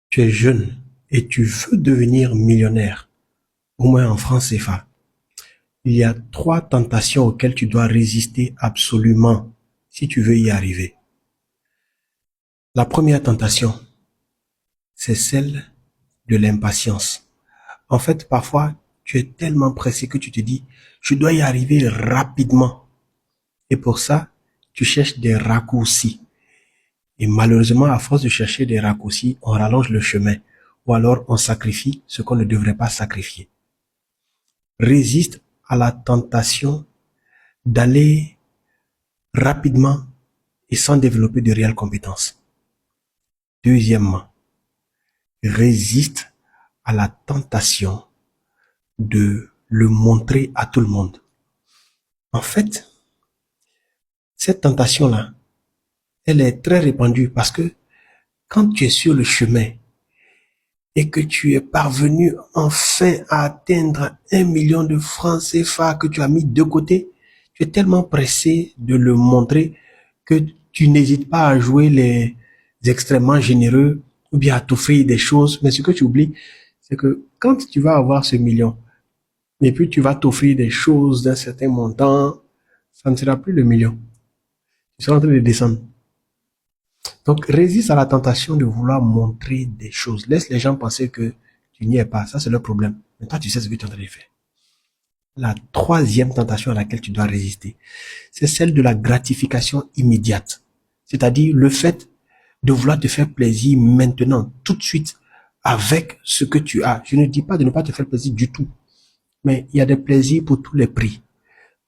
Tu es jeune et tu veux devenir millionnaire, au moins en francs CFA. Il y a 3 tentations auxquelles tu dois résister absolument si tu veux y arriver. La première tentation, c'est celle de l'impatience. En fait, parfois, tu es tellement pressé que tu te dis, je dois y arriver rapidement. Et pour ça, tu cherches des raccourcis. Et malheureusement, à force de chercher des raccourcis, on rallonge le chemin. Ou alors on sacrifie ce qu'on ne devrait pas sacrifier. Résiste à la tentation d'aller rapidement et sans développer de réelles compétences. Deuxièmement, résiste à la tentation de le montrer à tout le monde. En fait, cette tentation-là, elle est très répandue parce que quand tu es sur le chemin et que tu es parvenu enfin à atteindre 1 million de francs CFA que tu as mis de côté, tu es tellement pressé de le montrer que tu n'hésites pas à jouer les extrêmement généreux ou bien à t'offrir des choses. Mais ce que tu oublies, c'est que quand tu vas avoir ce million, et puis tu vas t'offrir des choses d'un certain montant, ça ne sera plus le million. Tu seras en train de descendre. Donc, résiste à la tentation de vouloir montrer des choses. Laisse les gens penser que tu n'y es pas. Ça, c'est leur problème. Mais toi, tu sais ce que tu es en train de faire. La troisième tentation à laquelle tu dois résister, c'est celle de la gratification immédiate. C'est-à-dire le fait de vouloir te faire plaisir maintenant, tout de suite, avec ce que tu as. Je ne dis pas de ne pas te faire plaisir du tout. Mais il y a des plaisirs pour tous les prix.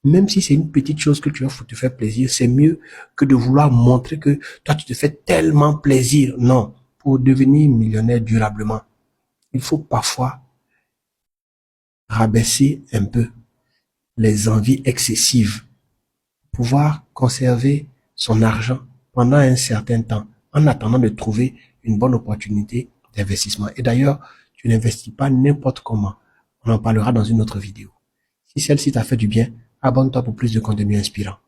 Même si c'est une petite chose que tu as pour te faire plaisir, c'est mieux que de vouloir montrer que toi, tu te fais tellement plaisir. Non, pour devenir millionnaire durablement, il faut parfois rabaisser un peu les envies excessives, pouvoir conserver son argent pendant un certain temps, en attendant de trouver une bonne opportunité d'investissement. Et d'ailleurs, tu n'investis pas n'importe comment. On en parlera dans une autre vidéo. Si celle-ci t'a fait du bien, abonne-toi pour plus de contenu inspirant.